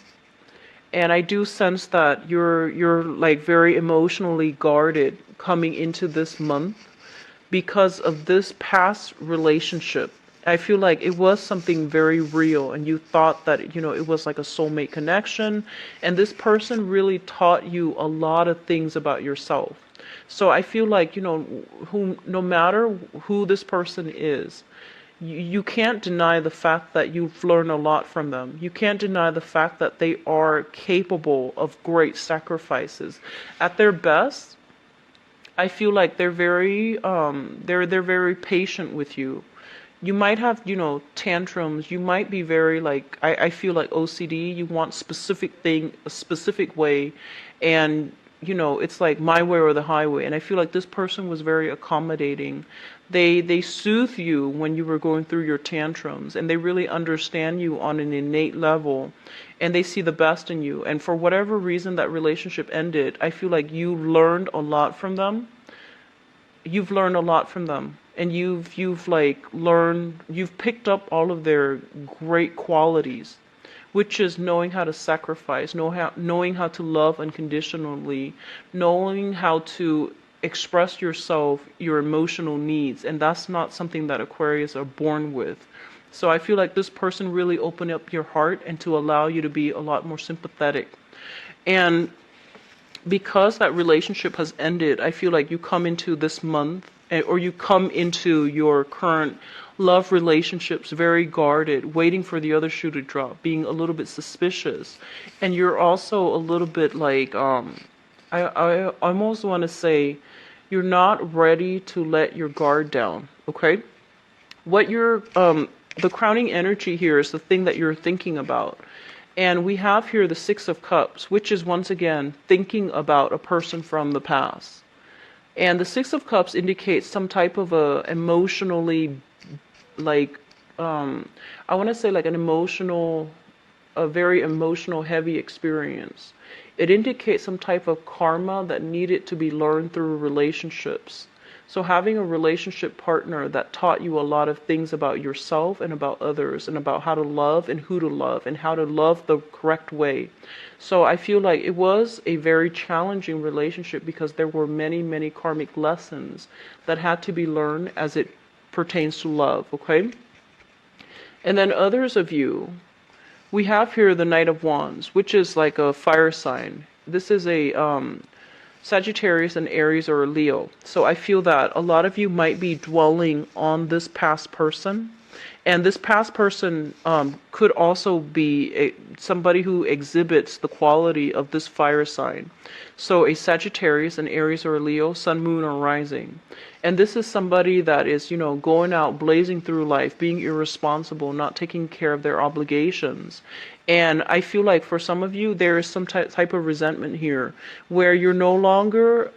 And I do sense that you're like very emotionally guarded coming into this month because of this past relationship. I feel like it was something very real, and you thought that, you know, it was like a soulmate connection, and this person really taught you a lot of things about yourself. So I feel like, you know, no matter who this person is, you can't deny the fact that you've learned a lot from them. You can't deny the fact that they are capable of great sacrifices. At their best, I feel like they're very patient with you. you might have, tantrums. You might be very like, I feel like OCD. You want specific thing, a specific way, and it's like my way or the highway. And I feel like this person was very accommodating. They soothe you when you were going through your tantrums, and they really understand you on an innate level, and they see the best in you. And for whatever reason that relationship ended, I feel like you learned a lot from them. You've learned a lot from them, and you've like learned, you've picked up all of their great qualities, which is knowing how to sacrifice, knowing how to love unconditionally, knowing how to express yourself, your emotional needs. And that's not something that Aquarius are born with. So I feel like this person really opened up your heart and to allow you to be a lot more sympathetic. And because that relationship has ended, I feel like you come into this month, or you come into your current love relationships very guarded, waiting for the other shoe to drop, being a little bit suspicious. And you're also a little bit like, I almost want to say, you're not ready to let your guard down, okay? What you're, the crowning energy here is the thing that you're thinking about. And we have here the Six of Cups, which is once again thinking about a person from the past. And the Six of Cups indicates some type of a emotionally, like, I want to say like a very emotional, heavy experience. It indicates some type of karma that needed to be learned through relationships. So having a relationship partner that taught you a lot of things about yourself and about others, and about how to love and who to love and how to love the correct way. So I feel like it was a very challenging relationship because there were many, many karmic lessons that had to be learned as it pertains to love, okay? And then others of you, we have here the Knight of Wands, which is like a fire sign. This is a Sagittarius, and Aries, or a Leo. So I feel that a lot of you might be dwelling on this past person. And this past person could also be somebody who exhibits the quality of this fire sign. So a Sagittarius, an Aries, or a Leo, Sun, Moon, or Rising. And this is somebody that is, going out blazing through life, being irresponsible, not taking care of their obligations. And I feel like for some of you, there is some type of resentment here where you're no longer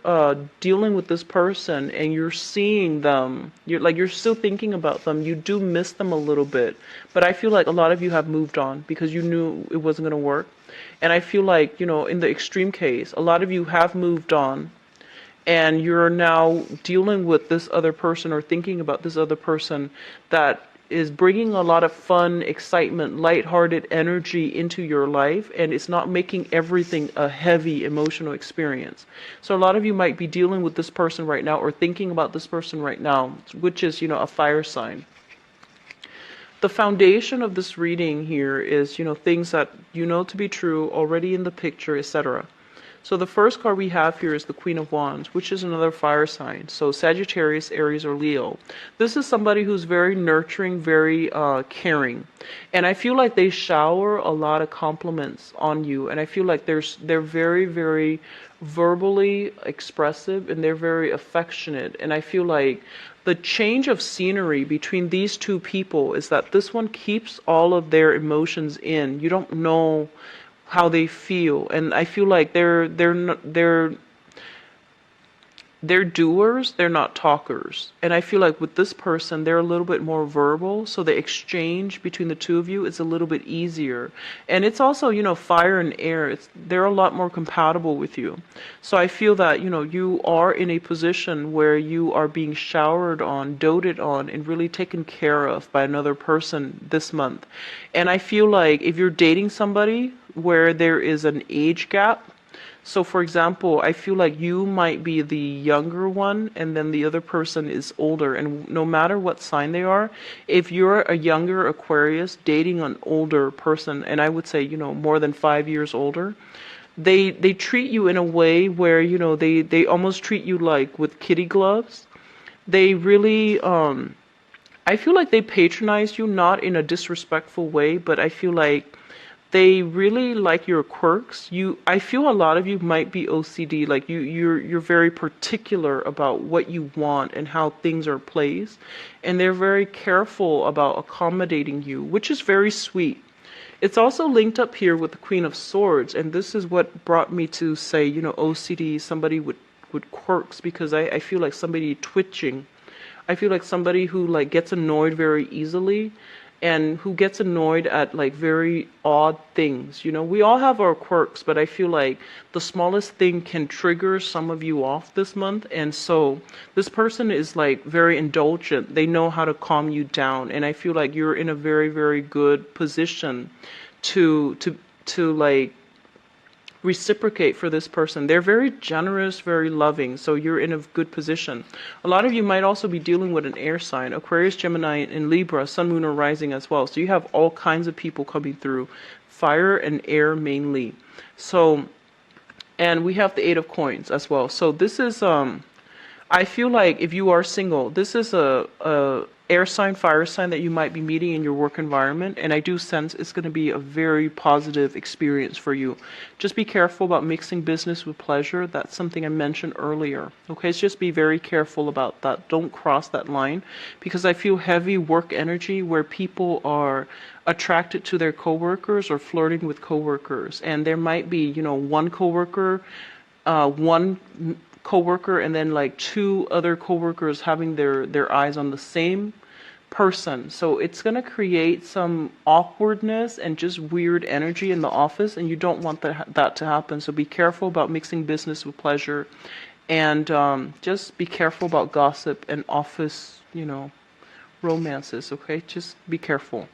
dealing with this person and you're seeing them. You're still thinking about them. You do miss them a little bit. But I feel like a lot of you have moved on because you knew it wasn't going to work. And I feel like, in the extreme case, a lot of you have moved on and you're now dealing with this other person or thinking about this other person that is bringing a lot of fun, excitement, lighthearted energy into your life, and it's not making everything a heavy emotional experience. So a lot of you might be dealing with this person right now or thinking about this person right now, which is, a fire sign. The foundation of this reading here is, things that you know to be true, already in the picture, etc. So the first card we have here is the Queen of Wands, which is another fire sign. So Sagittarius, Aries, or Leo. This is somebody who's very nurturing, very caring. And I feel like they shower a lot of compliments on you. And I feel like they're very, very verbally expressive, and they're very affectionate. And I feel like the change of scenery between these two people is that this one keeps all of their emotions in. You don't know how they feel, and I feel like they're doers, they're not talkers. And I feel like with this person, they're a little bit more verbal, so the exchange between the two of you is a little bit easier. And it's also, fire and air, they're a lot more compatible with you. So I feel that, you are in a position where you are being showered on, doted on, and really taken care of by another person this month. And I feel like if you're dating somebody where there is an age gap, so for example, I feel like you might be the younger one and then the other person is older, and no matter what sign they are, if you're a younger Aquarius dating an older person, and I would say, more than 5 years older, they treat you in a way where, they almost treat you like with kitty gloves. They really, I feel like they patronize you, not in a disrespectful way, but I feel like They really like your quirks. I feel a lot of you might be OCD, like you're very particular about what you want and how things are placed, and they're very careful about accommodating you, which is very sweet. It's also linked up here with the Queen of Swords, and this is what brought me to say, OCD, somebody with quirks, because I feel like somebody twitching. I feel like somebody who like gets annoyed very easily and who gets annoyed at like very odd things. We all have our quirks, but I feel like the smallest thing can trigger some of you off this month. And so this person is like very indulgent. They know how to calm you down. And I feel like you're in a very, very good position to like reciprocate for this person. They're very generous, very loving, so you're in a good position. A lot of you might also be dealing with an air sign, Aquarius, Gemini, and Libra, Sun, Moon, or Rising as well. So you have all kinds of people coming through, fire and air mainly. So, and we have the Eight of Coins as well. So this is, I feel like if you are single, this is a air sign, fire sign that you might be meeting in your work environment, and I do sense it's going to be a very positive experience for you. Just be careful about mixing business with pleasure. That's something I mentioned earlier. Okay, so just be very careful about that. Don't cross that line, because I feel heavy work energy where people are attracted to their coworkers or flirting with coworkers, and there might be, one coworker, and then like two other coworkers having their eyes on the same person. So it's going to create some awkwardness and just weird energy in the office, and you don't want that to happen. So be careful about mixing business with pleasure, and just be careful about gossip and office, romances. Okay, just be careful.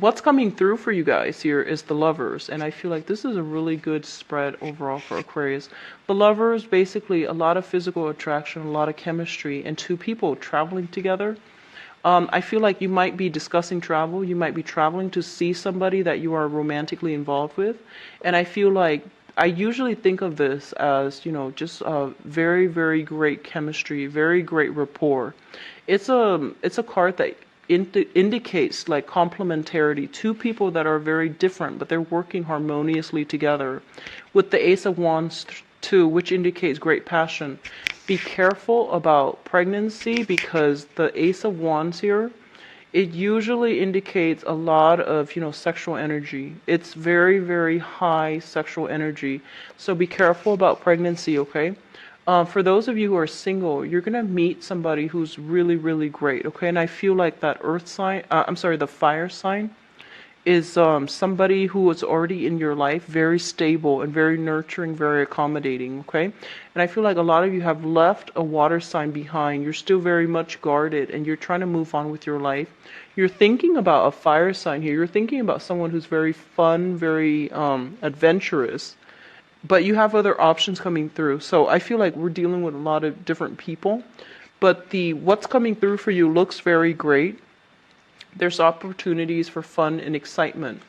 What's coming through for you guys here is the Lovers, and I feel like this is a really good spread overall for Aquarius. The Lovers, basically a lot of physical attraction, a lot of chemistry, and two people traveling together. I feel like you might be discussing travel. You might be traveling to see somebody that you are romantically involved with, and I feel like I usually think of this as, just a very, very great chemistry, very great rapport. It's a card that indicates like complementarity, two people that are very different but they're working harmoniously together, with the Ace of Wands too, which indicates great passion. Be careful about pregnancy, because the Ace of Wands here, it usually indicates a lot of sexual energy. It's very, very high sexual energy, so be careful about pregnancy. Okay, for those of you who are single, you're going to meet somebody who's really, really great, okay? And I feel like that earth sign, the fire sign, is somebody who is already in your life, very stable and very nurturing, very accommodating, okay? And I feel like a lot of you have left a water sign behind. You're still very much guarded, and you're trying to move on with your life. You're thinking about a fire sign here. You're thinking about someone who's very fun, very adventurous, but you have other options coming through. So I feel like we're dealing with a lot of different people, but what's coming through for you looks very great. There's opportunities for fun and excitement.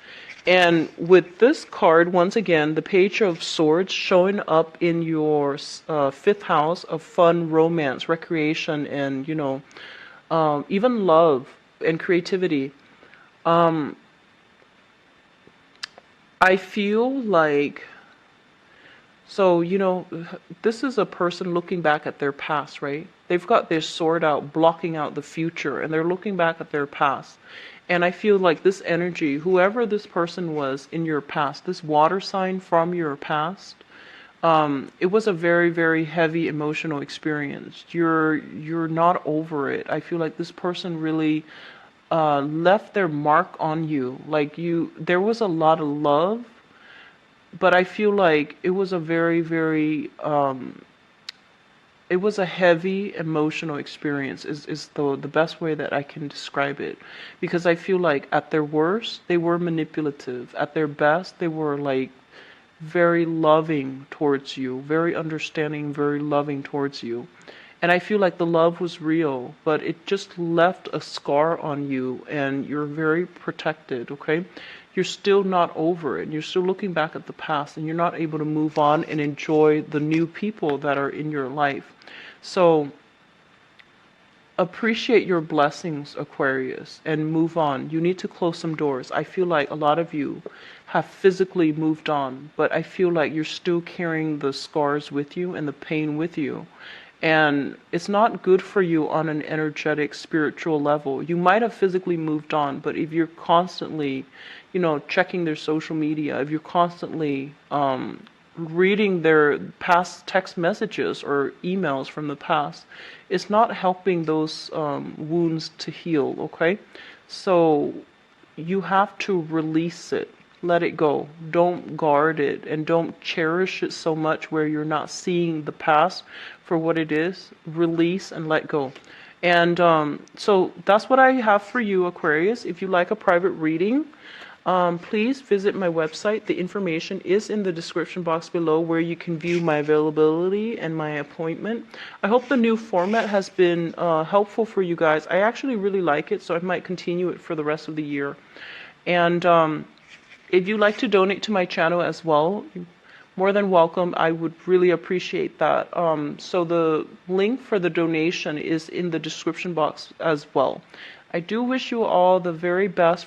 And with this card, once again, the Page of Swords showing up in your fifth house of fun, romance, recreation, and, even love and creativity. I feel like, so, this is a person looking back at their past, right? They've got their sword out, blocking out the future, and they're looking back at their past. And I feel like this energy, whoever this person was in your past, this water sign from your past, it was a very, very heavy emotional experience. You're not over it. I feel like this person really left their mark on you. Like there was a lot of love, but I feel like it was a very, very, it was a heavy emotional experience is the best way that I can describe it. Because I feel like at their worst, they were manipulative. At their best, they were like very loving towards you, very understanding, very loving towards you. And I feel like the love was real, but it just left a scar on you, and you're very protected, okay? You're still not over it. You're still looking back at the past, and you're not able to move on and enjoy the new people that are in your life. So appreciate your blessings, Aquarius, and move on. You need to close some doors. I feel like a lot of you have physically moved on, but I feel like you're still carrying the scars with you and the pain with you. And it's not good for you on an energetic, spiritual level. You might have physically moved on, but if you're constantly, checking their social media, if you're constantly reading their past text messages or emails from the past, it's not helping those wounds to heal, okay? So you have to release it. Let it go. Don't guard it and don't cherish it so much where you're not seeing the past for what it is. Release and let go. And so that's what I have for you, Aquarius. If you like a private reading, please visit my website. The information is in the description box below where you can view my availability and my appointment. I hope the new format has been helpful for you guys. I actually really like it, so I might continue it for the rest of the year. And if you'd like to donate to my channel as well, more than welcome. I would really appreciate that. So the link for the donation is in the description box as well. I do wish you all the very best